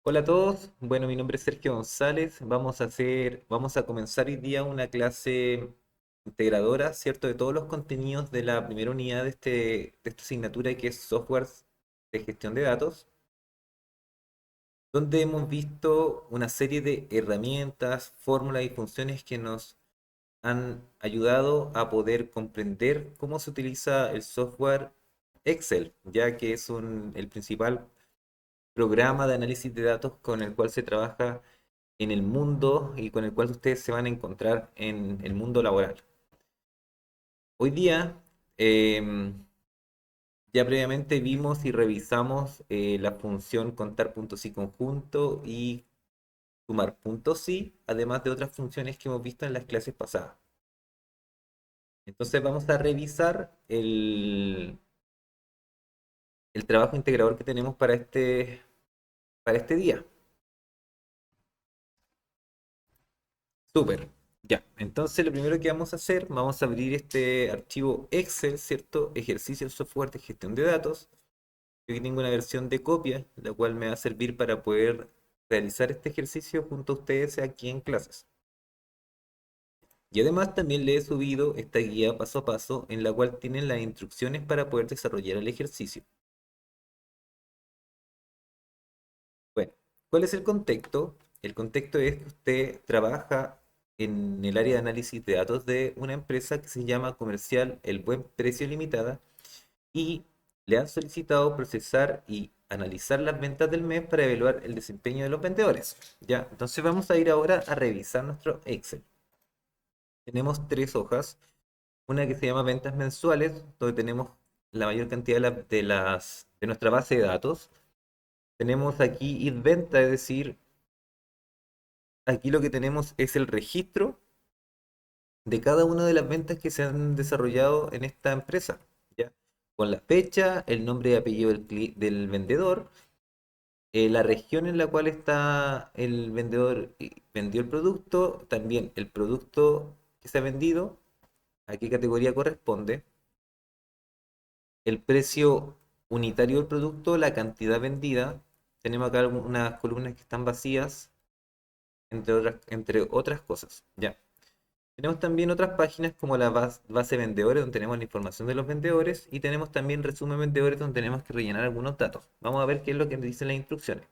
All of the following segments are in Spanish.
Hola a todos, bueno, mi nombre es Sergio González. Vamos a comenzar hoy día una clase integradora, ¿cierto? De todos los contenidos de la primera unidad de esta asignatura que es software de gestión de datos, donde hemos visto una serie de herramientas, fórmulas y funciones que nos han ayudado a poder comprender cómo se utiliza el software Excel, ya que es el principal programa de análisis de datos con el cual se trabaja en el mundo y con el cual ustedes se van a encontrar en el mundo laboral. Hoy día, ya previamente vimos y revisamos la función contar puntos y conjunto y sumar puntos y, además de otras funciones que hemos visto en las clases pasadas. Entonces vamos a revisar el trabajo integrador que tenemos para este día. Súper. Ya, entonces lo primero que vamos a hacer, vamos a abrir este archivo Excel, ¿cierto? Ejercicio software de gestión de datos. Yo aquí tengo una versión de copia, la cual me va a servir para poder realizar este ejercicio junto a ustedes aquí en clases. Y además también le he subido esta guía paso a paso en la cual tienen las instrucciones para poder desarrollar el ejercicio. Bueno, ¿cuál es el contexto? El contexto es que usted trabaja en el área de análisis de datos de una empresa que se llama Comercial El Buen Precio Limitada y le han solicitado procesar y analizar las ventas del mes para evaluar el desempeño de los vendedores. Ya, entonces vamos a ir ahora a revisar nuestro Excel. Tenemos tres hojas, una que se llama ventas mensuales, donde tenemos la mayor cantidad de nuestra base de datos. Tenemos aquí id venta, es decir, aquí lo que tenemos es el registro de cada una de las ventas que se han desarrollado en esta empresa, ¿ya? Con la fecha, el nombre y apellido del vendedor, la región en la cual está el vendedor y vendió el producto, también el producto que se ha vendido, a qué categoría corresponde, el precio unitario del producto, la cantidad vendida. Tenemos acá unas columnas que están vacías, entre otras cosas. Ya. Tenemos también otras páginas como la base vendedores, donde tenemos la información de los vendedores, y tenemos también resumen vendedores, donde tenemos que rellenar algunos datos. Vamos a ver qué es lo que nos dicen las instrucciones.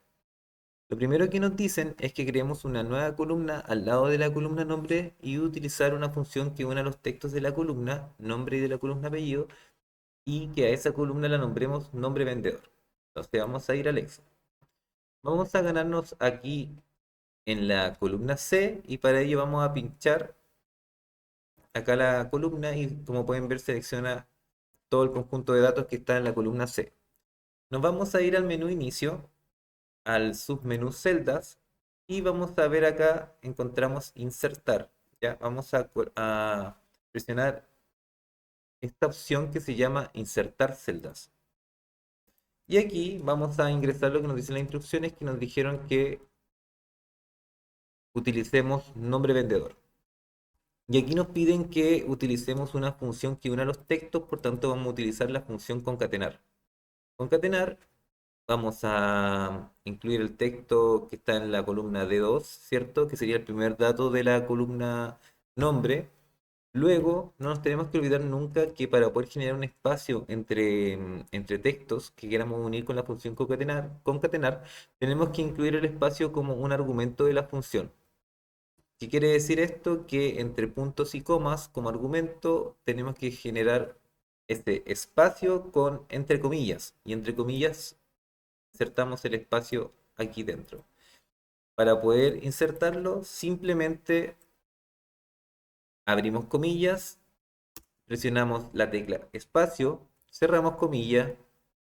Lo primero que nos dicen es que creemos una nueva columna al lado de la columna nombre y utilizar una función que una los textos de la columna, nombre y de la columna apellido, y que a esa columna la nombremos nombre vendedor. Entonces vamos a ir al Excel. Vamos a ganarnos aquí en la columna C y para ello vamos a pinchar acá la columna y como pueden ver selecciona todo el conjunto de datos que está en la columna C. Nos vamos a ir al menú inicio, al submenú celdas y vamos a ver acá, encontramos insertar. Ya, vamos a presionar esta opción que se llama insertar celdas. Y aquí vamos a ingresar lo que nos dicen las instrucciones que nos dijeron que utilicemos nombre vendedor. Y aquí nos piden que utilicemos una función que una los textos, por tanto vamos a utilizar la función concatenar. Concatenar, vamos a incluir el texto que está en la columna D2, ¿cierto? Que sería el primer dato de la columna nombre. Luego, no nos tenemos que olvidar nunca que para poder generar un espacio entre textos que queramos unir con la función concatenar, tenemos que incluir el espacio como un argumento de la función. ¿Qué quiere decir esto? Que entre puntos y comas, como argumento, tenemos que generar este espacio con entre comillas. Y entre comillas, insertamos el espacio aquí dentro. Para poder insertarlo, simplemente abrimos comillas, presionamos la tecla espacio, cerramos comillas,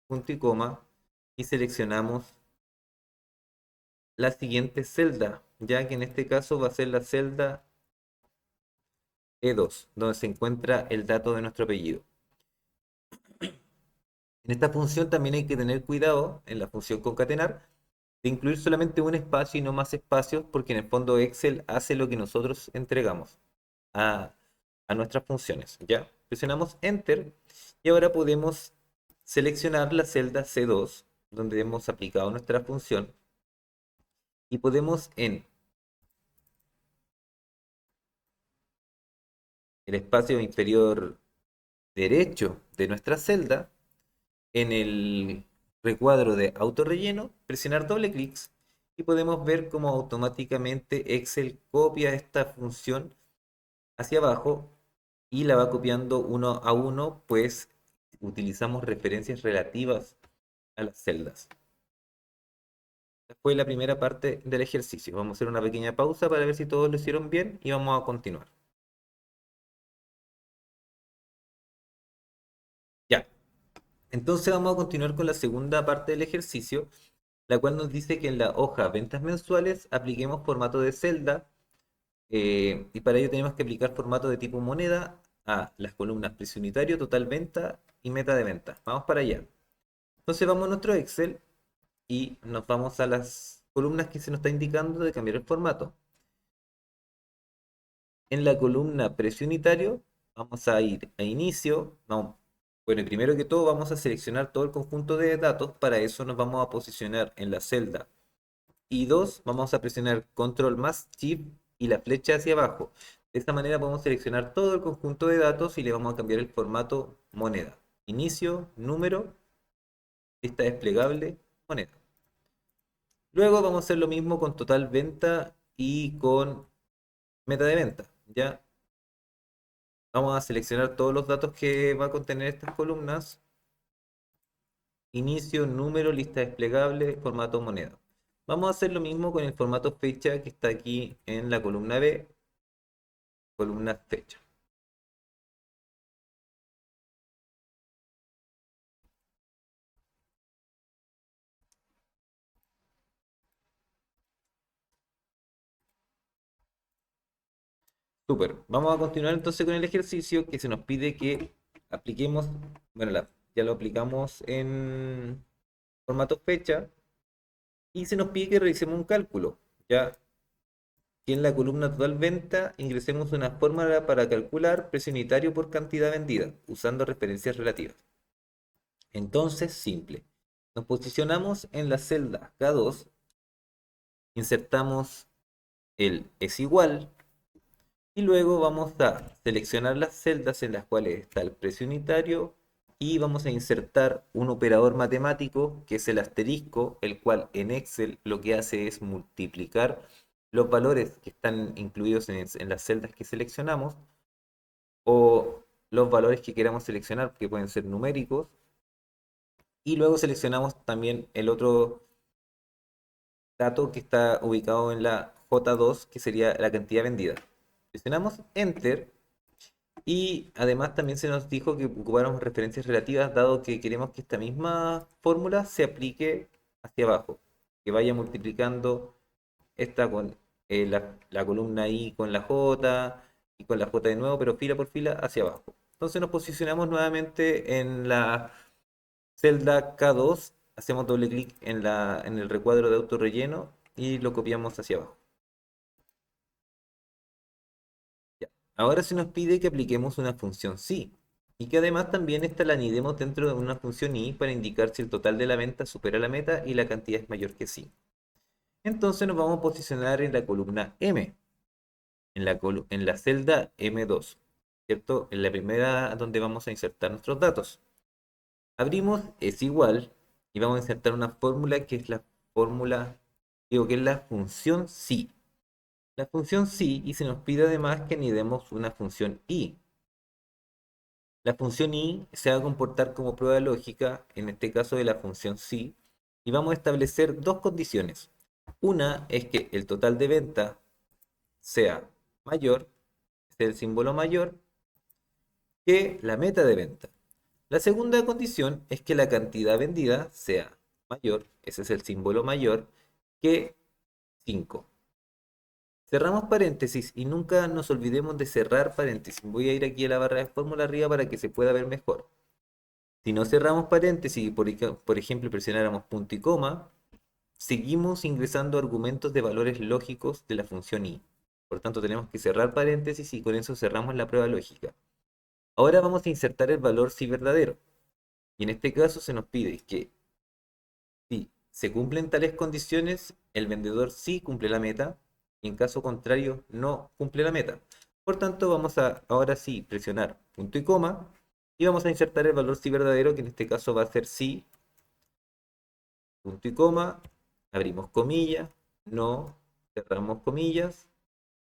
punto y coma, y seleccionamos la siguiente celda, ya que en este caso va a ser la celda E2, donde se encuentra el dato de nuestro apellido. En esta función también hay que tener cuidado, en la función concatenar, de incluir solamente un espacio y no más espacios, porque en el fondo Excel hace lo que nosotros entregamos a, a nuestras funciones. ¿Ya? Presionamos Enter y ahora podemos seleccionar la celda C2, donde hemos aplicado nuestra función, y podemos en el espacio inferior derecho de nuestra celda, en el recuadro de autorrelleno, presionar doble clic y podemos ver cómo automáticamente Excel copia esta función hacia abajo y la va copiando uno a uno, pues utilizamos referencias relativas a las celdas. Esta fue la primera parte del ejercicio. Vamos a hacer una pequeña pausa para ver si todos lo hicieron bien y vamos a continuar. Ya, entonces vamos a continuar con la segunda parte del ejercicio, la cual nos dice que en la hoja ventas mensuales apliquemos formato de celda, y para ello tenemos que aplicar formato de tipo moneda a las columnas precio unitario, total venta y meta de venta. Vamos para allá. Entonces vamos a nuestro Excel y nos vamos a las columnas que se nos está indicando de cambiar el formato. En la columna precio unitario vamos a ir a inicio. Bueno, y primero que todo vamos a seleccionar todo el conjunto de datos. Para eso nos vamos a posicionar en la celda I2, vamos a presionar control más shift y la flecha hacia abajo. De esta manera podemos seleccionar todo el conjunto de datos y le vamos a cambiar el formato moneda. Inicio, número, lista desplegable, moneda. Luego vamos a hacer lo mismo con total venta y con meta de venta. ¿Ya? Vamos a seleccionar todos los datos que va a contener estas columnas. Inicio, número, lista desplegable, formato moneda. Vamos a hacer lo mismo con el formato fecha que está aquí en la columna B, columna fecha. Súper. Vamos a continuar entonces con el ejercicio que se nos pide que apliquemos, bueno, ya lo aplicamos en formato fecha y se nos pide que realizemos un cálculo. Ya que en la columna total venta ingresemos una fórmula para calcular precio unitario por cantidad vendida, usando referencias relativas. Entonces, simple. Nos posicionamos en la celda K2, insertamos el es igual y luego vamos a seleccionar las celdas en las cuales está el precio unitario y vamos a insertar un operador matemático que es el asterisco, el cual en Excel lo que hace es multiplicar los valores que están incluidos en las celdas que seleccionamos o los valores que queramos seleccionar, que pueden ser numéricos, y luego seleccionamos también el otro dato que está ubicado en la J2, que sería la cantidad vendida. Presionamos Enter y además también se nos dijo que ocupáramos referencias relativas, dado que queremos que esta misma fórmula se aplique hacia abajo, que vaya multiplicando esta con la columna I con la J y con la J de nuevo, pero fila por fila hacia abajo. Entonces nos posicionamos nuevamente en la celda K2, hacemos doble clic en el recuadro de autorrelleno y lo copiamos hacia abajo. Ya. Ahora se nos pide que apliquemos una función sí y que además también esta la anidemos dentro de una función i para indicar si el total de la venta supera la meta y la cantidad es mayor que 5. Entonces nos vamos a posicionar en la columna M, en la celda M2, ¿cierto? En la primera donde vamos a insertar nuestros datos. Abrimos es igual y vamos a insertar una fórmula que es la fórmula, digo que es la función sí. La función sí y se nos pide además que anidemos una función i. La función i se va a comportar como prueba lógica, en este caso de la función sí, y vamos a establecer dos condiciones. Una es que el total de venta sea mayor, es el símbolo mayor, que la meta de venta. La segunda condición es que la cantidad vendida sea mayor, ese es el símbolo mayor, que 5. Cerramos paréntesis y nunca nos olvidemos de cerrar paréntesis. Voy a ir aquí a la barra de fórmula arriba para que se pueda ver mejor. Si no cerramos paréntesis y por ejemplo presionáramos punto y coma, seguimos ingresando argumentos de valores lógicos de la función i. Por tanto tenemos que cerrar paréntesis y con eso cerramos la prueba lógica. Ahora vamos a insertar el valor si verdadero. Y en este caso se nos pide que si se cumplen tales condiciones, el vendedor sí cumple la meta y en caso contrario no cumple la meta. Por tanto, vamos a ahora sí presionar punto y coma y vamos a insertar el valor sí verdadero, que en este caso va a ser sí, punto y coma, abrimos comillas, no, cerramos comillas,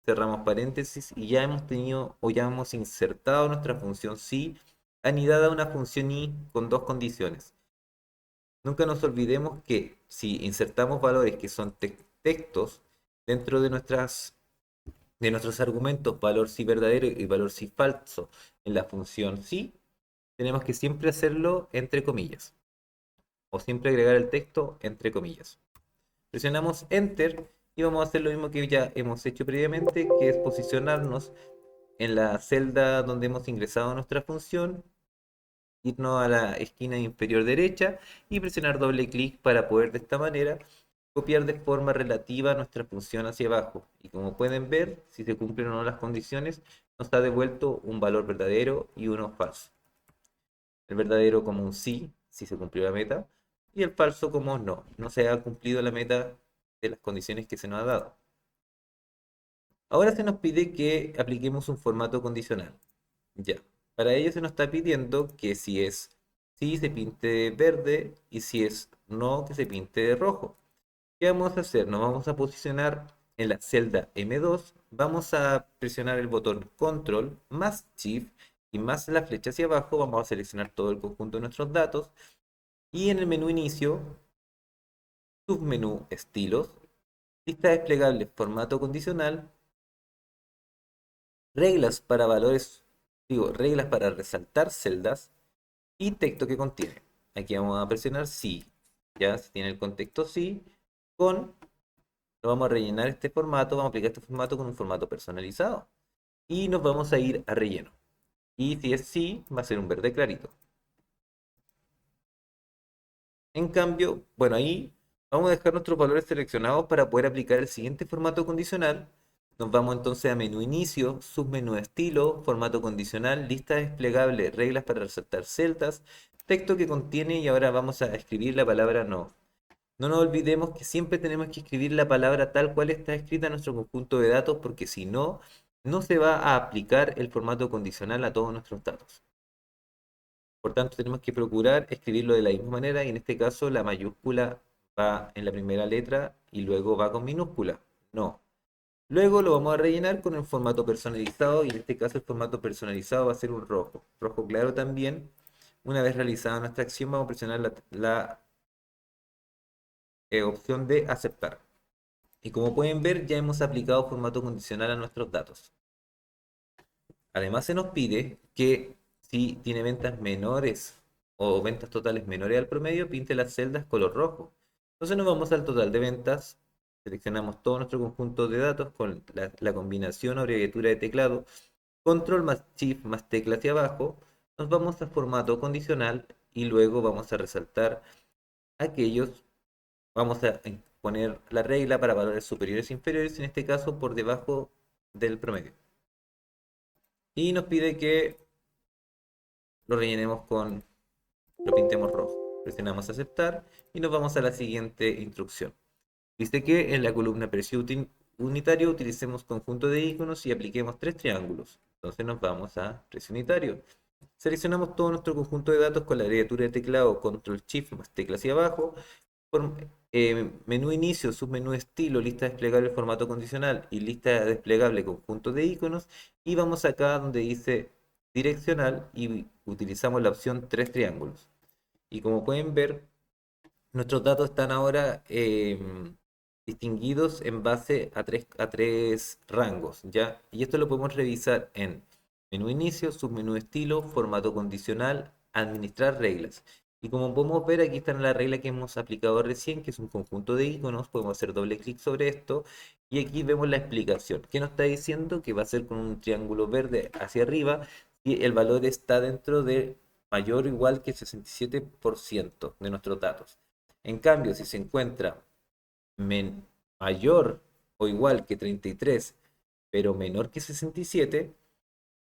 cerramos paréntesis y ya hemos tenido o ya hemos insertado nuestra función sí anidada a una función i con dos condiciones. Nunca nos olvidemos que si insertamos valores que son textos dentro de nuestros argumentos, valor sí verdadero y valor sí falso, en la función sí, tenemos que siempre hacerlo entre comillas, o siempre agregar el texto entre comillas. Presionamos Enter y vamos a hacer lo mismo que ya hemos hecho previamente, que es posicionarnos en la celda donde hemos ingresado nuestra función, irnos a la esquina inferior derecha y presionar doble clic para poder de esta manera copiar de forma relativa nuestra función hacia abajo. Y como pueden ver, si se cumplen o no las condiciones, nos ha devuelto un valor verdadero y uno falso. El verdadero como un sí, si se cumplió la meta, y el falso como no, no se ha cumplido la meta de las condiciones que se nos ha dado. Ahora se nos pide que apliquemos un formato condicional. Ya. Para ello se nos está pidiendo que si es sí se pinte de verde y si es no que se pinte de rojo. ¿Qué vamos a hacer? Nos vamos a posicionar en la celda M2, vamos a presionar el botón Control más Shift y más la flecha hacia abajo, vamos a seleccionar todo el conjunto de nuestros datos y en el menú inicio, submenú estilos, lista desplegable formato condicional, reglas para valores, reglas para resaltar celdas y texto que contiene. Aquí vamos a presionar sí, ya si tiene el contexto sí, con, lo vamos a rellenar este formato, vamos a aplicar este formato con un formato personalizado y nos vamos a ir a relleno. Y si es sí, va a ser un verde clarito. En cambio, bueno, ahí vamos a dejar nuestros valores seleccionados para poder aplicar el siguiente formato condicional. Nos vamos entonces a menú inicio, submenú estilo, formato condicional, lista desplegable, reglas para resaltar celdas, texto que contiene y ahora vamos a escribir la palabra no. No nos olvidemos que siempre tenemos que escribir la palabra tal cual está escrita en nuestro conjunto de datos porque si no, no se va a aplicar el formato condicional a todos nuestros datos. Por tanto, tenemos que procurar escribirlo de la misma manera y en este caso la mayúscula va en la primera letra y luego va con minúscula. No. Luego lo vamos a rellenar con un formato personalizado y en este caso el formato personalizado va a ser un rojo. Rojo claro también. Una vez realizada nuestra acción vamos a presionar la opción de aceptar. Y como pueden ver ya hemos aplicado formato condicional a nuestros datos. Además se nos pide que si tiene ventas menores o ventas totales menores al promedio, pinte las celdas color rojo. Entonces nos vamos al total de ventas, seleccionamos todo nuestro conjunto de datos con la combinación o abreviatura de teclado, control más shift más tecla hacia abajo, nos vamos a formato condicional y luego vamos a resaltar aquellos, vamos a poner la regla para valores superiores e inferiores, en este caso por debajo del promedio. Y nos pide que lo rellenemos con, lo pintemos rojo. Presionamos aceptar y nos vamos a la siguiente instrucción. Dice que en la columna precio unitario utilicemos conjunto de iconos y apliquemos tres triángulos. Entonces nos vamos a precio unitario. Seleccionamos todo nuestro conjunto de datos con la abreviatura de teclado Control Shift más tecla hacia abajo. Menú inicio, submenú estilo, lista desplegable formato condicional y lista desplegable conjunto de iconos. Y vamos acá donde dice direccional y utilizamos la opción tres triángulos. Y como pueden ver, nuestros datos están ahora distinguidos en base a tres rangos, ¿ya? Y esto lo podemos revisar en menú inicio, submenú estilo, formato condicional, administrar reglas. Y como podemos ver, aquí está la regla que hemos aplicado recién, que es un conjunto de iconos. Podemos hacer doble clic sobre esto y aquí vemos la explicación. ¿Qué nos está diciendo? Que va a ser con un triángulo verde hacia arriba si el valor está dentro de mayor o igual que el 67% de nuestros datos. En cambio, si se encuentra mayor o igual que 33, pero menor que 67,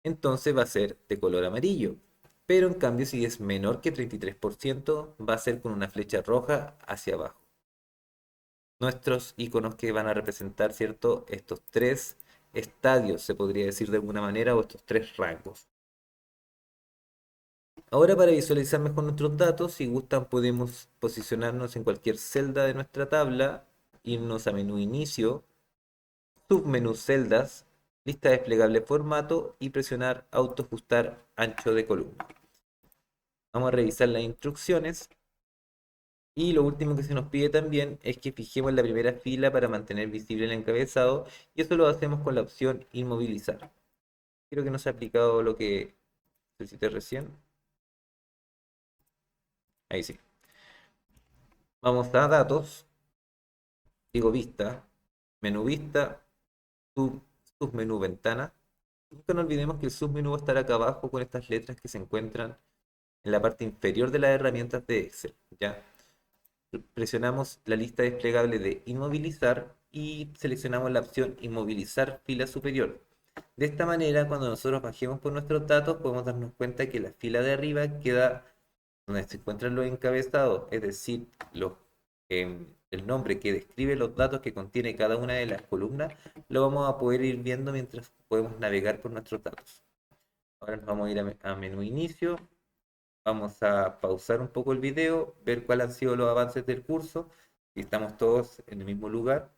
entonces va a ser de color amarillo. Pero en cambio, si es menor que 33%, va a ser con una flecha roja hacia abajo. nuestros iconos que van a representar, ¿cierto? Estos tres estadios, se podría decir de alguna manera, o estos tres rangos. Ahora para visualizar mejor nuestros datos, si gustan podemos posicionarnos en cualquier celda de nuestra tabla, irnos a menú inicio, submenú celdas, lista desplegable formato y presionar auto ajustar ancho de columna. Vamos a revisar las instrucciones y lo último que se nos pide también es que fijemos la primera fila para mantener visible el encabezado y eso lo hacemos con la opción inmovilizar. Creo que no se ha aplicado lo que solicité recién. Ahí sí. Vamos a datos, digo vista, sub, submenú ventana. Nunca nos olvidemos que el submenú va a estar acá abajo con estas letras que se encuentran en la parte inferior de las herramientas de Excel. ¿Ya? Presionamos la lista desplegable de inmovilizar y seleccionamos la opción inmovilizar fila superior. De esta manera, cuando nosotros bajemos por nuestros datos, podemos darnos cuenta que la fila de arriba queda donde se encuentran los encabezados, es decir, el nombre que describe los datos que contiene cada una de las columnas, lo vamos a poder ir viendo mientras podemos navegar por nuestros datos. Ahora nos vamos a ir a menú inicio, vamos a pausar un poco el video, ver cuáles han sido los avances del curso, y estamos todos en el mismo lugar,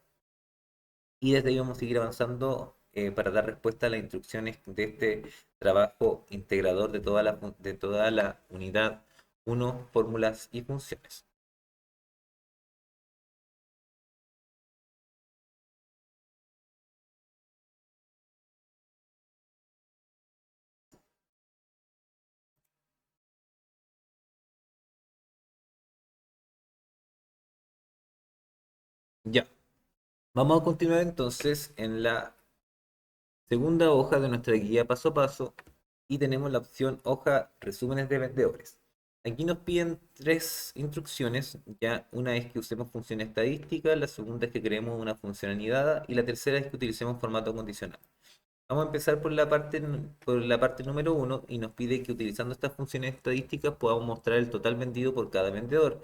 y desde ahí vamos a seguir avanzando para dar respuesta a las instrucciones de este trabajo integrador de toda la unidad 1, fórmulas y funciones. Ya, vamos a continuar entonces en la segunda hoja de nuestra guía paso a paso y tenemos la opción hoja resúmenes de vendedores. Aquí nos piden tres instrucciones, ya una es que usemos función estadística, la segunda es que creemos una función anidada y la tercera es que utilicemos formato condicional. Vamos a empezar por la parte número uno y nos pide que utilizando estas funciones estadísticas podamos mostrar el total vendido por cada vendedor.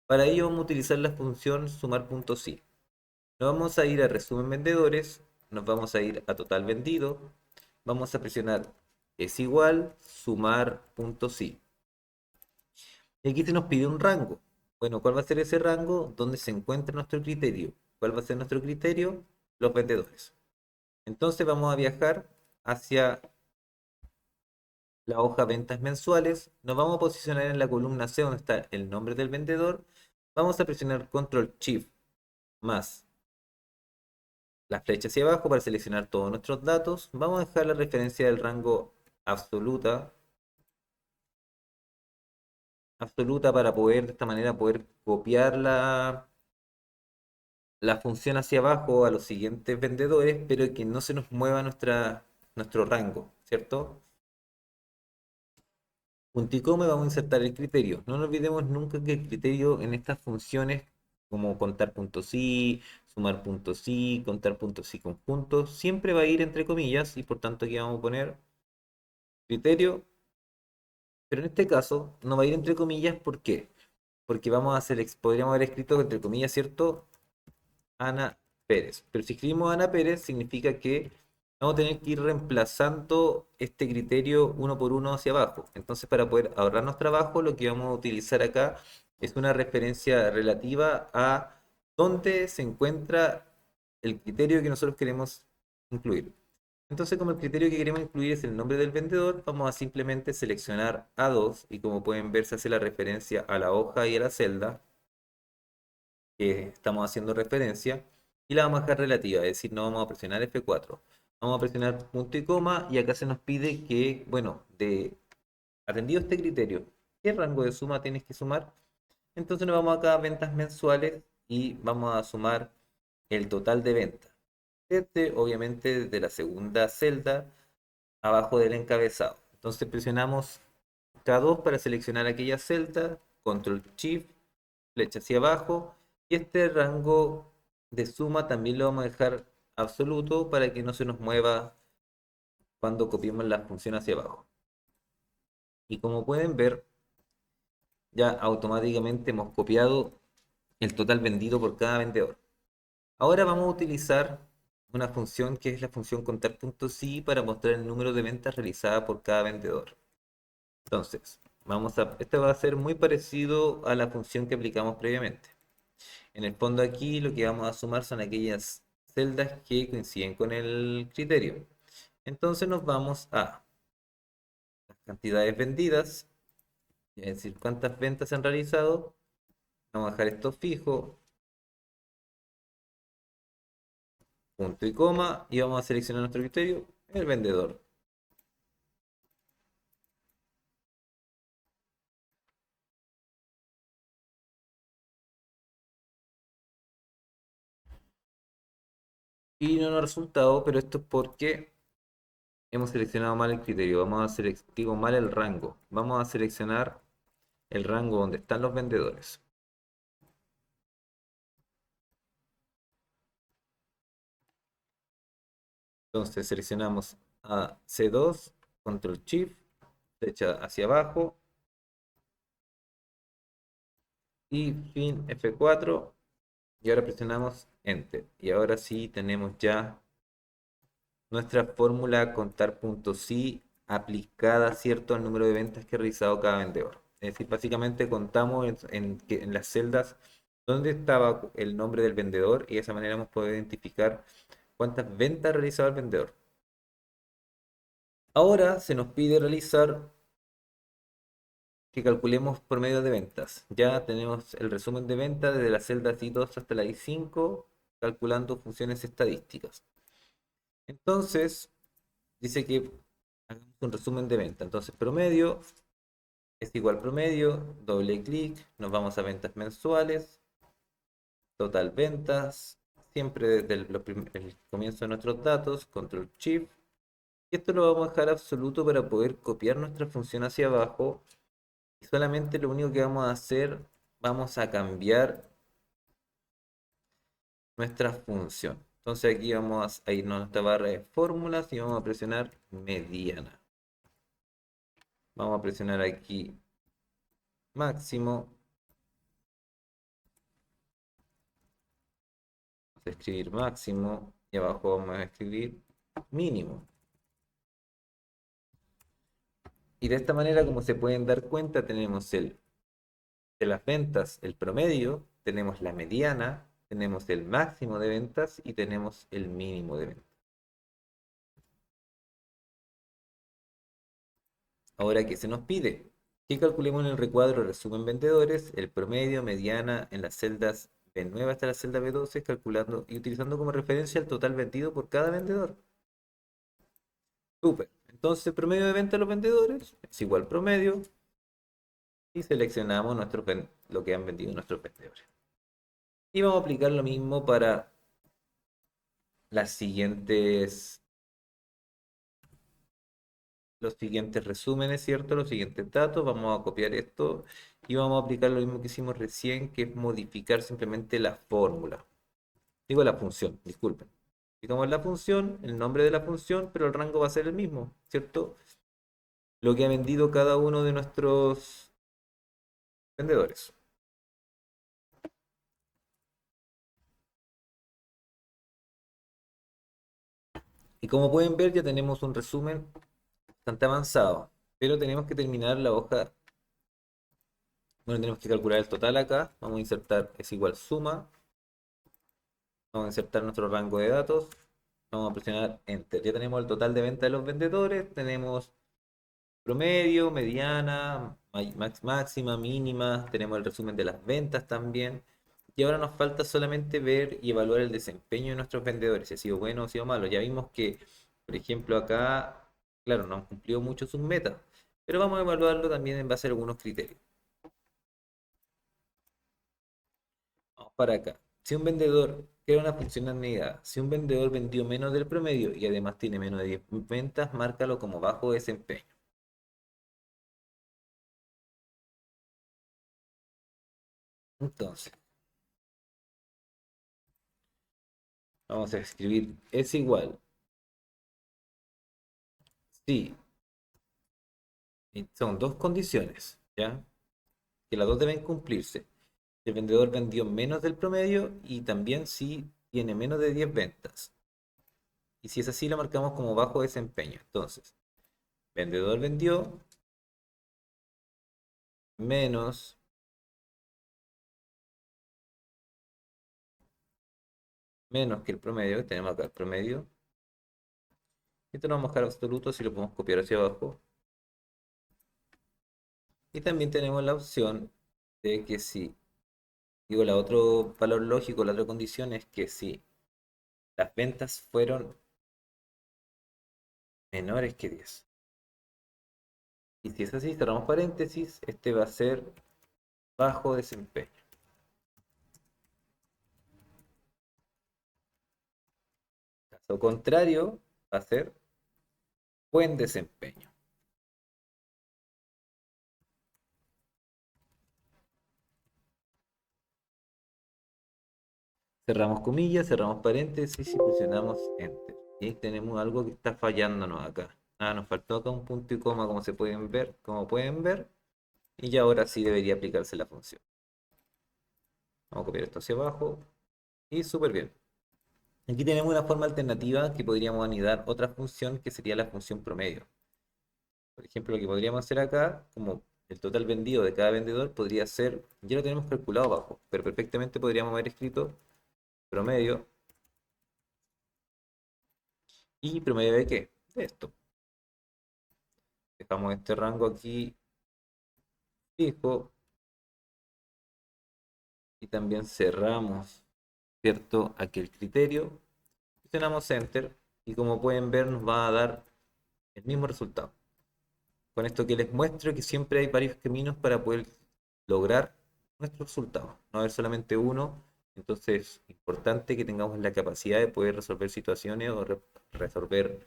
Para ello vamos a utilizar la función sumar.si. Nos vamos a ir a resumen vendedores, nos vamos a ir a total vendido, vamos a presionar es igual sumar.si. Y aquí se nos pide un rango. Bueno, ¿cuál va a ser ese rango? ¿Dónde se encuentra nuestro criterio? ¿Cuál va a ser nuestro criterio? Los vendedores. Entonces vamos a viajar hacia la hoja ventas mensuales, nos vamos a posicionar en la columna C donde está el nombre del vendedor, vamos a presionar Control Shift más la flecha hacia abajo para seleccionar todos nuestros datos, vamos a dejar la referencia del rango absoluta, absoluta para poder de esta manera poder copiar la función hacia abajo a los siguientes vendedores, pero que no se nos mueva nuestro rango, ¿cierto? Punto y coma, vamos a insertar el criterio. No nos olvidemos nunca que el criterio en estas funciones, como contar puntos sí, sumar puntos sí, contar puntos sí conjuntos, siempre va a ir entre comillas y por tanto aquí vamos a poner criterio, pero en este caso no va a ir entre comillas, ¿por qué? Porque vamos a hacer, podríamos haber escrito entre comillas, ¿cierto? Ana Pérez. Pero si escribimos Ana Pérez, significa que vamos a tener que ir reemplazando este criterio uno por uno hacia abajo. Entonces, para poder ahorrarnos trabajo, lo que vamos a utilizar acá es una referencia relativa a dónde se encuentra el criterio que nosotros queremos incluir. Entonces, como el criterio que queremos incluir es el nombre del vendedor, vamos a simplemente seleccionar A2 y como pueden ver se hace la referencia a la hoja y a la celda que estamos haciendo referencia y la vamos a dejar relativa, es decir, no vamos a presionar F4. Vamos a presionar punto y coma y acá se nos pide que, bueno, atendido este criterio, ¿qué rango de suma tienes que sumar? Entonces nos vamos acá a ventas mensuales y vamos a sumar el total de ventas. Obviamente, desde la segunda celda abajo del encabezado. Entonces presionamos K2 para seleccionar aquella celda, Control Shift, flecha hacia abajo, y este rango de suma también lo vamos a dejar absoluto para que no se nos mueva cuando copiemos la función hacia abajo. Y como pueden ver, ya automáticamente hemos copiado el total vendido por cada vendedor. Ahora vamos a utilizar una función que es la función contar.si para mostrar el número de ventas realizadas por cada vendedor. Entonces, este va a ser muy parecido a la función que aplicamos previamente. En el fondo aquí lo que vamos a sumar son aquellas celdas que coinciden con el criterio. Entonces nos vamos a las cantidades vendidas, es decir, cuántas ventas se han realizado. Vamos a dejar esto fijo, punto y coma, y vamos a seleccionar nuestro criterio, el vendedor. Y no nos ha resultado, pero esto es porque hemos seleccionado mal el criterio. Vamos a digo mal el rango. Vamos a seleccionar el rango donde están los vendedores. Entonces seleccionamos a C2, Control Shift, flecha hacia abajo y fin F4 y ahora presionamos Enter. Y ahora sí tenemos ya nuestra fórmula contar.si aplicada, ¿cierto?, al número de ventas que ha realizado cada vendedor. Es decir, básicamente contamos en las celdas dónde estaba el nombre del vendedor y de esa manera hemos podido identificar cuántas ventas ha realizado el vendedor. Ahora se nos pide realizar que calculemos promedio de ventas. Ya tenemos el resumen de ventas desde la celda I2 hasta la I5, calculando funciones estadísticas. Entonces, dice que hagamos un resumen de venta. Entonces, promedio es igual promedio, doble clic, nos vamos a ventas mensuales, total ventas, siempre desde el comienzo de nuestros datos, control shift. Y esto lo vamos a dejar absoluto para poder copiar nuestra función hacia abajo. Y solamente lo único que vamos a hacer, vamos a cambiar nuestra función. Entonces aquí vamos a irnos a nuestra barra de fórmulas y vamos a presionar mediana. Vamos a presionar aquí máximo. Vamos a escribir máximo y abajo vamos a escribir mínimo. Y de esta manera, como se pueden dar cuenta, tenemos de las ventas el promedio, tenemos la mediana, tenemos el máximo de ventas y tenemos el mínimo de ventas. Ahora, ¿qué se nos pide? Que calculemos en el recuadro resumen vendedores el promedio, mediana en las celdas B9 hasta la celda B12, calculando y utilizando como referencia el total vendido por cada vendedor. Súper. Entonces, promedio de venta de los vendedores es igual promedio y seleccionamos lo que han vendido nuestros vendedores. Y vamos a aplicar lo mismo para las siguientes los siguientes resúmenes, ¿cierto? Los siguientes datos, vamos a copiar esto y vamos a aplicar lo mismo que hicimos recién, que es modificar simplemente la fórmula. Digo la función, disculpen. Digamos la función, el nombre de la función, pero el rango va a ser el mismo, ¿cierto? Lo que ha vendido cada uno de nuestros vendedores. Y como pueden ver, ya tenemos un resumen bastante avanzado, pero tenemos que terminar la hoja. Bueno, tenemos que calcular el total acá. Vamos a insertar es igual suma. Vamos a insertar nuestro rango de datos. Vamos a presionar Enter. Ya tenemos el total de venta de los vendedores. Tenemos promedio, mediana, máxima, mínima. Tenemos el resumen de las ventas también. Y ahora nos falta solamente ver y evaluar el desempeño de nuestros vendedores. Si ha sido bueno o ha sido malo. Ya vimos que, por ejemplo, acá, claro, no han cumplido mucho sus metas. Pero vamos a evaluarlo también en base a algunos criterios. Vamos para acá. Si un vendedor crea una funcionalidad, si un vendedor vendió menos del promedio y además tiene menos de 10 ventas, márcalo como bajo desempeño. Entonces, vamos a escribir es igual. Sí, y son dos condiciones, ¿ya? Que las dos deben cumplirse. El vendedor vendió menos del promedio y también si tiene menos de 10 ventas. Y si es así, lo marcamos como bajo desempeño. Entonces, vendedor vendió menos que el promedio, que tenemos acá el promedio. Esto lo vamos a dejar absoluto si lo podemos copiar hacia abajo. Y también tenemos la opción de que si, digo, el otro valor lógico, la otra condición es que si las ventas fueron menores que 10. Y si es así, cerramos paréntesis, este va a ser bajo desempeño. Caso contrario, va a ser buen desempeño. Cerramos comillas, cerramos paréntesis y presionamos Enter. Y ahí tenemos algo que está fallándonos acá. Nos faltó acá un punto y coma, como pueden ver, y ya ahora sí debería aplicarse la función. Vamos a copiar esto hacia abajo y súper bien. Aquí tenemos una forma alternativa que podríamos anidar otra función que sería la función promedio. Por ejemplo, lo que podríamos hacer acá, como el total vendido de cada vendedor podría ser, ya lo tenemos calculado abajo, pero perfectamente podríamos haber escrito promedio. ¿Y promedio de qué? De esto. Dejamos este rango aquí fijo y también cerramos, ¿cierto? Aquí el criterio. Presionamos Enter y como pueden ver nos va a dar el mismo resultado. Con esto que les muestro que siempre hay varios caminos para poder lograr nuestro resultado. No haber solamente uno. Entonces es importante que tengamos la capacidad de poder resolver situaciones o resolver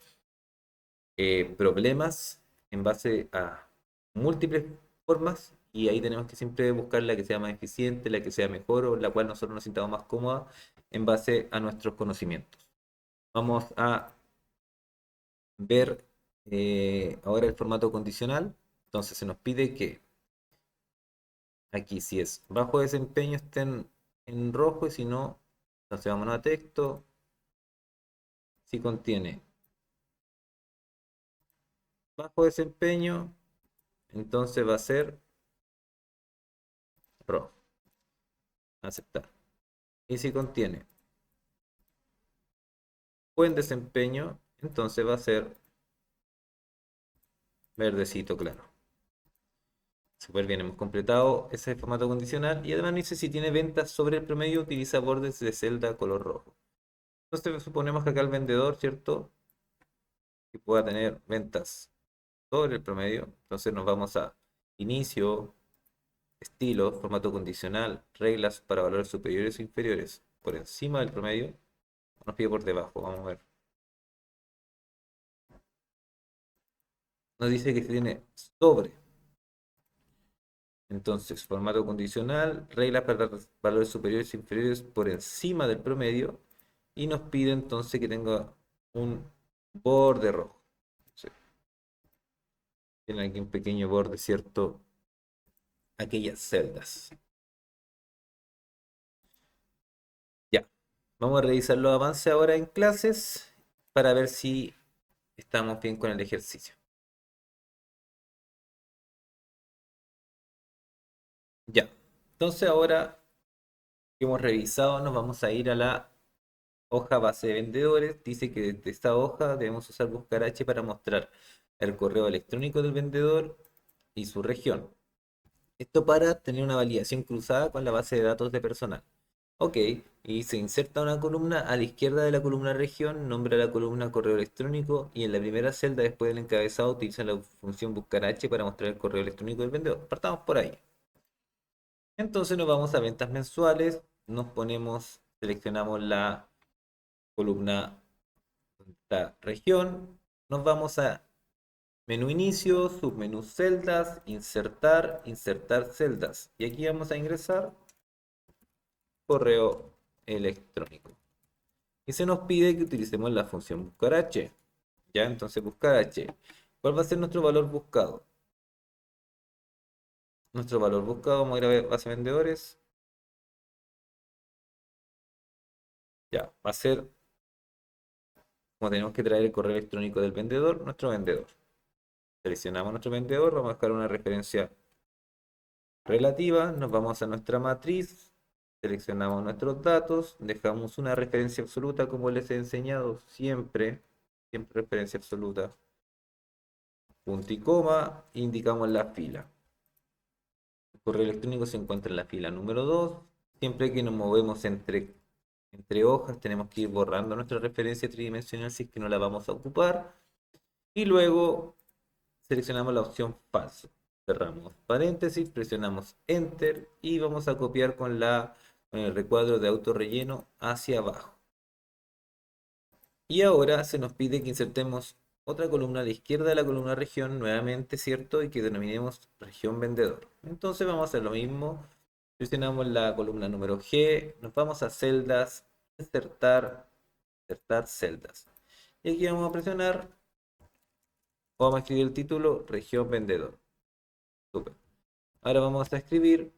problemas en base a múltiples formas y ahí tenemos que siempre buscar la que sea más eficiente, la que sea mejor o la cual nosotros nos sintamos más cómoda en base a nuestros conocimientos. Vamos a ver ahora el formato condicional. Entonces se nos pide que aquí si es bajo desempeño estén en rojo y si no, entonces vámonos a texto. Si contiene bajo desempeño, entonces va a ser rojo. Aceptar. Y si contiene buen desempeño, entonces va a ser verdecito claro. Súper bien, hemos completado ese formato condicional y además dice si tiene ventas sobre el promedio, utiliza bordes de celda color rojo. Entonces suponemos que acá el vendedor, ¿cierto? Que pueda tener ventas sobre el promedio. Entonces nos vamos a inicio, estilo, formato condicional, reglas para valores superiores o inferiores. Por encima del promedio, nos pide por debajo, vamos a ver. Nos dice que tiene sobre. Entonces, formato condicional, reglas para valores superiores e inferiores por encima del promedio. Y nos pide entonces que tenga un borde rojo. Sí, tiene aquí un pequeño borde, ¿cierto? Aquellas celdas. Ya. Vamos a revisar los avances ahora en clases para ver si estamos bien con el ejercicio. Ya. Entonces ahora que hemos revisado, nos vamos a ir a la hoja base de vendedores. Dice que desde esta hoja debemos usar buscar H para mostrar el correo electrónico del vendedor y su región. Esto para tener una validación cruzada con la base de datos de personal. Ok, y se inserta una columna a la izquierda de la columna región, nombra la columna correo electrónico y en la primera celda después del encabezado utiliza la función buscar H para mostrar el correo electrónico del vendedor. Partamos por ahí. Entonces nos vamos a ventas mensuales, nos ponemos, seleccionamos la columna esta región, nos vamos a menú inicio, submenú celdas, insertar, insertar celdas. Y aquí vamos a ingresar correo electrónico. Y se nos pide que utilicemos la función buscar H. Ya, entonces buscar H. ¿Cuál va a ser nuestro valor buscado? Nuestro valor buscado, vamos a ir a ver base de vendedores. Ya, va a ser, como tenemos que traer el correo electrónico del vendedor, nuestro vendedor. Seleccionamos nuestro vendedor, vamos a buscar una referencia relativa, nos vamos a nuestra matriz, seleccionamos nuestros datos, dejamos una referencia absoluta como les he enseñado siempre, siempre referencia absoluta, punto y coma, indicamos la fila. El correo electrónico se encuentra en la fila número 2. Siempre que nos movemos entre hojas, tenemos que ir borrando nuestra referencia tridimensional si es que no la vamos a ocupar. Y luego seleccionamos la opción falso. Cerramos paréntesis, presionamos Enter y vamos a copiar con el recuadro de autorrelleno hacia abajo. Y ahora se nos pide que insertemos otra columna a la izquierda de la columna región, nuevamente, ¿cierto? Y que denominemos región vendedor. Entonces vamos a hacer lo mismo. Presionamos la columna número G, nos vamos a celdas, insertar celdas. Y aquí vamos a presionar, vamos a escribir el título, región vendedor. Súper. Ahora vamos a escribir,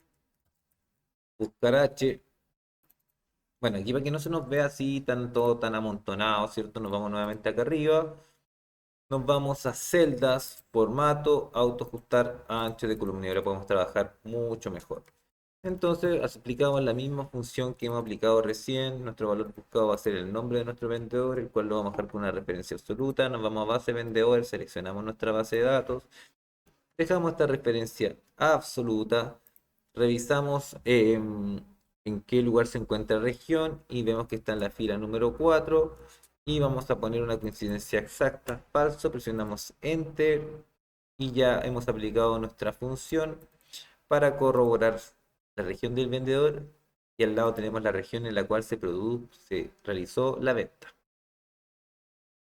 buscar H. Bueno, aquí para que no se nos vea así todo tan amontonado, ¿cierto? Nos vamos nuevamente acá arriba. Nos vamos a celdas, formato, autoajustar ancho de columna. Y ahora podemos trabajar mucho mejor. Entonces, aplicamos la misma función que hemos aplicado recién. Nuestro valor buscado va a ser el nombre de nuestro vendedor, el cual lo vamos a dejar con una referencia absoluta. Nos vamos a base vendedor, seleccionamos nuestra base de datos. Dejamos esta referencia absoluta. Revisamos en qué lugar se encuentra la región y vemos que está en la fila número 4 y vamos a poner una coincidencia exacta, falso, presionamos Enter y ya hemos aplicado nuestra función para corroborar la región del vendedor y al lado tenemos la región en la cual se realizó la venta.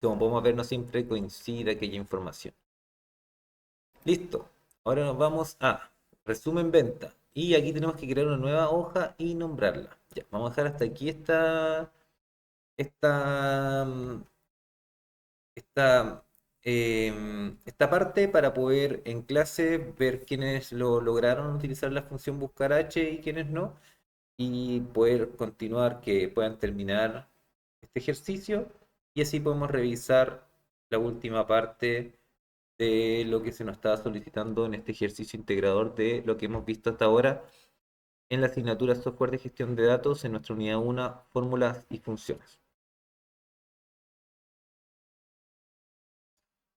Como podemos ver, no siempre coincide aquella información. Listo. Ahora nos vamos a resumen venta. Y aquí tenemos que crear una nueva hoja y nombrarla. Ya, vamos a dejar hasta aquí esta, mm, esta, esta parte para poder en clase ver quiénes lo lograron utilizar la función buscar H y quiénes no. Y poder continuar, que puedan terminar este ejercicio. Y así podemos revisar la última parte de lo que se nos estaba solicitando en este ejercicio integrador de lo que hemos visto hasta ahora en la asignatura Software de Gestión de Datos en nuestra unidad 1, Fórmulas y Funciones.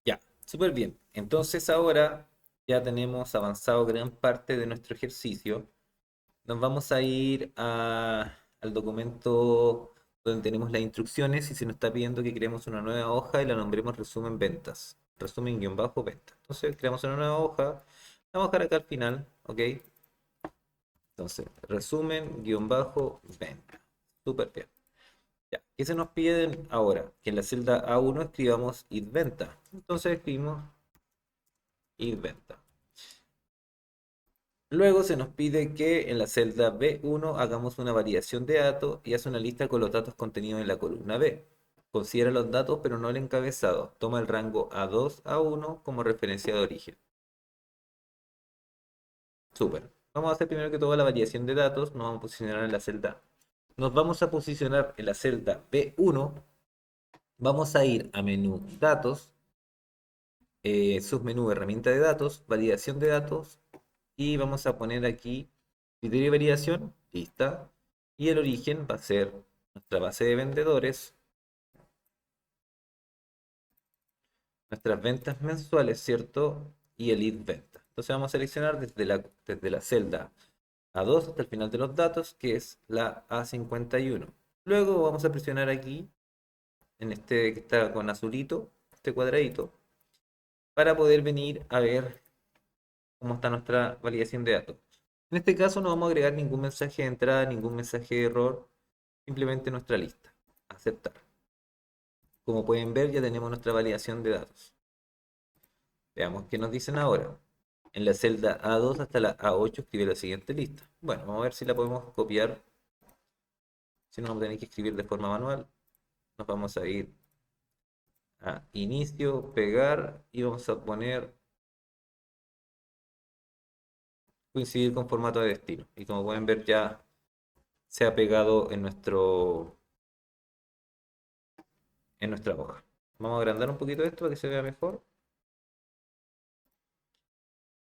Ya, súper bien. Entonces ahora ya tenemos avanzado gran parte de nuestro ejercicio. Nos vamos a ir al documento donde tenemos las instrucciones y se nos está pidiendo que creemos una nueva hoja y la nombremos resumen ventas. Resumen-venta. Entonces creamos una nueva hoja. La vamos a dejar acá al final, ¿ok? Entonces, resumen-venta. Súper bien. Ya. ¿Qué se nos pide ahora? Que en la celda A1 escribamos idventa. Entonces escribimos idventa. Luego se nos pide que en la celda B1 hagamos una variación de datos y hace una lista con los datos contenidos en la columna B. Considera los datos pero no el encabezado. Toma el rango A2, A1 como referencia de origen. Súper. Vamos a hacer primero que todo la variación de datos. Nos vamos a posicionar en la celda. Nos vamos a posicionar en la celda B1. Vamos a ir a menú datos, submenú herramienta de datos, validación de datos y vamos a poner aquí criterio de validación, lista, y el origen va a ser nuestra base de vendedores, nuestras ventas mensuales, ¿cierto? Y el lead venta. Entonces vamos a seleccionar desde la celda A2 hasta el final de los datos, que es la A51. Luego vamos a presionar aquí, en este que está con azulito, este cuadradito, para poder venir a ver cómo está nuestra validación de datos. En este caso no vamos a agregar ningún mensaje de entrada, ningún mensaje de error, simplemente nuestra lista. Aceptar. Como pueden ver, ya tenemos nuestra validación de datos. Veamos qué nos dicen ahora. En la celda A2 hasta la A8 escribe la siguiente lista. Bueno, vamos a ver si la podemos copiar. Si no, vamos a tener que escribir de forma manual. Nos vamos a ir a inicio, pegar y vamos a poner coincidir con formato de destino. Y como pueden ver ya se ha pegado en en nuestra hoja. Vamos a agrandar un poquito esto para que se vea mejor.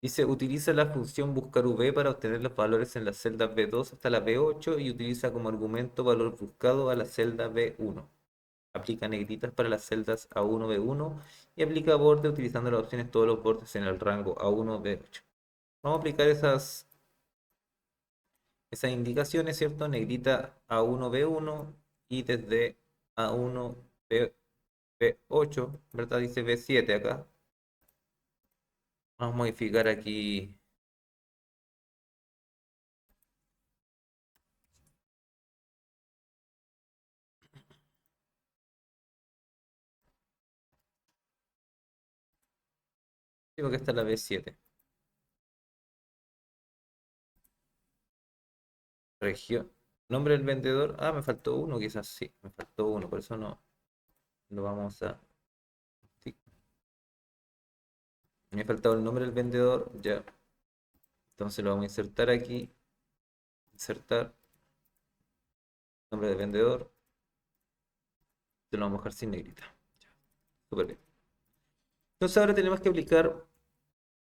Dice, utiliza la función buscar V para obtener los valores en las celdas B2 hasta la B8 y utiliza como argumento valor buscado a la celda B1. Aplica negritas para las celdas A1, B1 y aplica borde utilizando las opciones todos los bordes en el rango A1, B8. Vamos a aplicar esas indicaciones, ¿cierto? Negrita A1, B1 y desde A1, B8, ¿verdad? Dice B7 acá. Vamos a modificar aquí. Digo que esta es la B7. Región. Nombre del vendedor. Ah, me faltó uno, quizás sí. Me faltó uno, por eso no lo vamos a. Sí, me ha faltado el nombre del vendedor. Ya. Entonces lo vamos a insertar aquí. Insertar. Nombre del vendedor. Se lo vamos a dejar sin negrita. Ya, súper bien. Entonces ahora tenemos que aplicar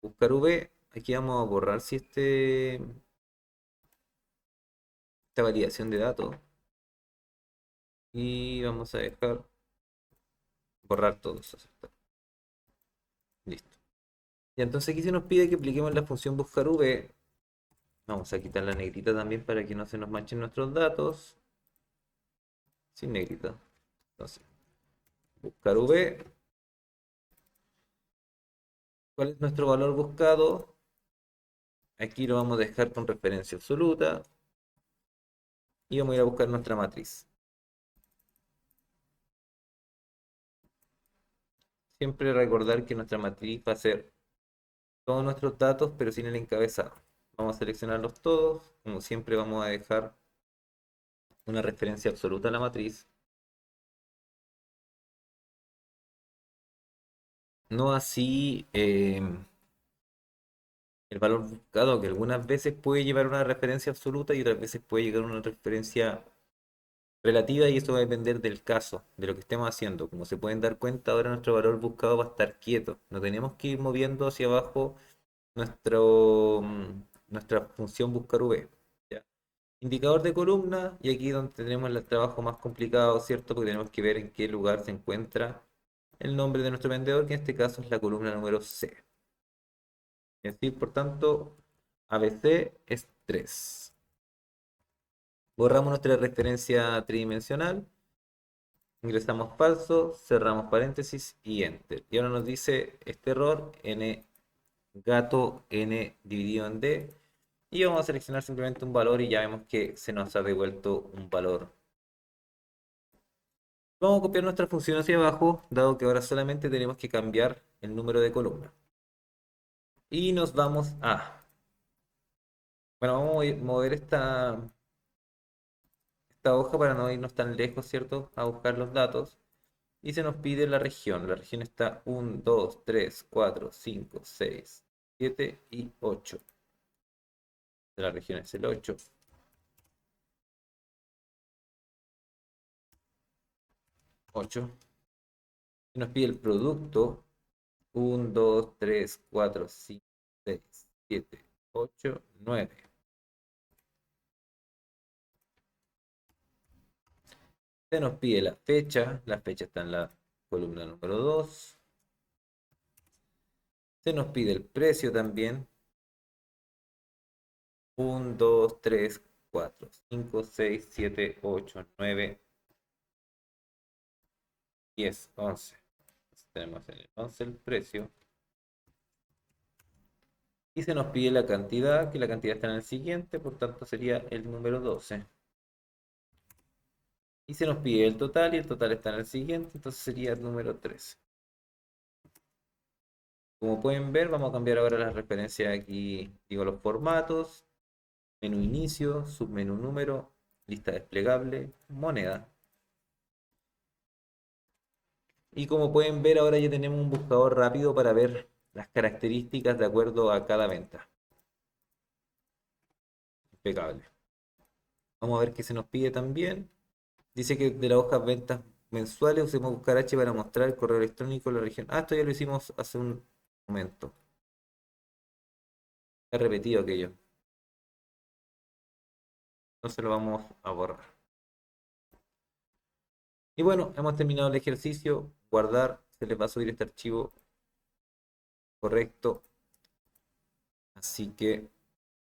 buscar V. Aquí vamos a borrar si esta validación de datos. Y vamos a dejar borrar todos. Aceptar. Listo. Y entonces aquí se nos pide que apliquemos la función buscar V. Vamos a quitar la negrita también para que no se nos manchen nuestros datos. Sin negrita. Entonces, buscar V. ¿Cuál es nuestro valor buscado? Aquí lo vamos a dejar con referencia absoluta. Y vamos a ir a buscar nuestra matriz. Siempre recordar que nuestra matriz va a ser todos nuestros datos, pero sin el encabezado. Vamos a seleccionarlos todos. Como siempre vamos a dejar una referencia absoluta a la matriz. No así el valor buscado, que algunas veces puede llevar una referencia absoluta y otras veces puede llegar a una referencia relativa y eso va a depender del caso, de lo que estemos haciendo. Como se pueden dar cuenta, ahora nuestro valor buscado va a estar quieto. No tenemos que ir moviendo hacia abajo nuestra función buscar V. ¿Ya? Indicador de columna, y aquí donde tenemos el trabajo más complicado, ¿cierto? Porque tenemos que ver en qué lugar se encuentra el nombre de nuestro vendedor, que en este caso es la columna número C. Es decir, por tanto, ABC es 3. Borramos nuestra referencia tridimensional, ingresamos falso, cerramos paréntesis y enter. Y ahora nos dice este error, n gato n dividido en d. Y vamos a seleccionar simplemente un valor y ya vemos que se nos ha devuelto un valor. Vamos a copiar nuestra función hacia abajo, dado que ahora solamente tenemos que cambiar el número de columna. Y nos vamos a... Bueno, vamos a mover esta hoja para no irnos tan lejos, ¿cierto? A buscar los datos. Y se nos pide la región. La región está 1, 2, 3, 4, 5, 6, 7 y 8. La región es el 8. 8. Y nos pide el producto. 1, 2, 3, 4, 5, 6, 7, 8, 9. Se nos pide la fecha. La fecha está en la columna número 2. Se nos pide el precio también. 1, 2, 3, 4, 5, 6, 7, 8, 9, 10, 11. Tenemos en el 11 el precio. Y se nos pide la cantidad, que la cantidad está en el siguiente, por tanto sería el número 12. Y se nos pide el total, y el total está en el siguiente, entonces sería el número 13. Como pueden ver, vamos a cambiar ahora las referencias aquí, digo los formatos, menú inicio, submenú número, lista desplegable, moneda. Y como pueden ver, ahora ya tenemos un buscador rápido para ver las características de acuerdo a cada venta. Impecable. Vamos a ver qué se nos pide también. Dice que de las hojas ventas mensuales, usemos buscar H para mostrar el correo electrónico de la región. Ah, esto ya lo hicimos hace un momento. He repetido aquello. Entonces lo vamos a borrar. Y bueno, hemos terminado el ejercicio. Guardar. Se les va a subir este archivo correcto. Así que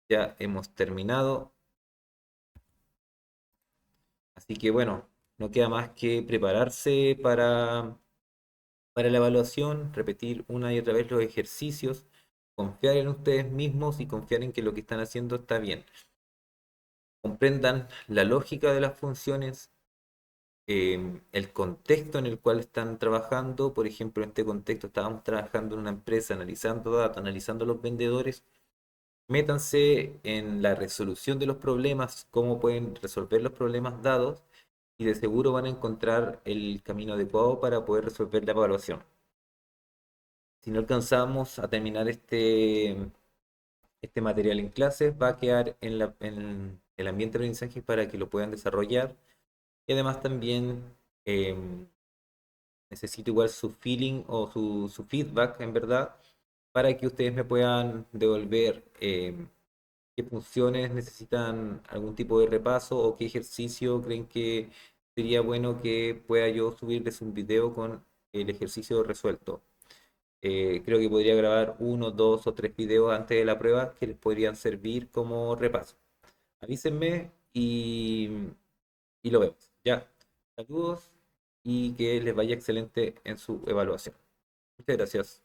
ya hemos terminado. Así que bueno, no queda más que prepararse para la evaluación, repetir una y otra vez los ejercicios, confiar en ustedes mismos y confiar en que lo que están haciendo está bien. Comprendan la lógica de las funciones, el contexto en el cual están trabajando. Por ejemplo, en este contexto estábamos trabajando en una empresa, analizando datos, analizando los vendedores. Métanse en la resolución de los problemas, cómo pueden resolver los problemas dados, y de seguro van a encontrar el camino adecuado para poder resolver la evaluación. Si no alcanzamos a terminar este material en clases, va a quedar en el ambiente de aprendizaje para que lo puedan desarrollar. Y además también necesito igual su feeling o su feedback, en verdad, para que ustedes me puedan devolver qué funciones necesitan algún tipo de repaso o qué ejercicio creen que sería bueno que pueda yo subirles un video con el ejercicio resuelto. Creo que podría grabar uno, dos o tres videos antes de la prueba que les podrían servir como repaso. Avísenme y lo vemos. Ya, saludos y que les vaya excelente en su evaluación. Muchas gracias.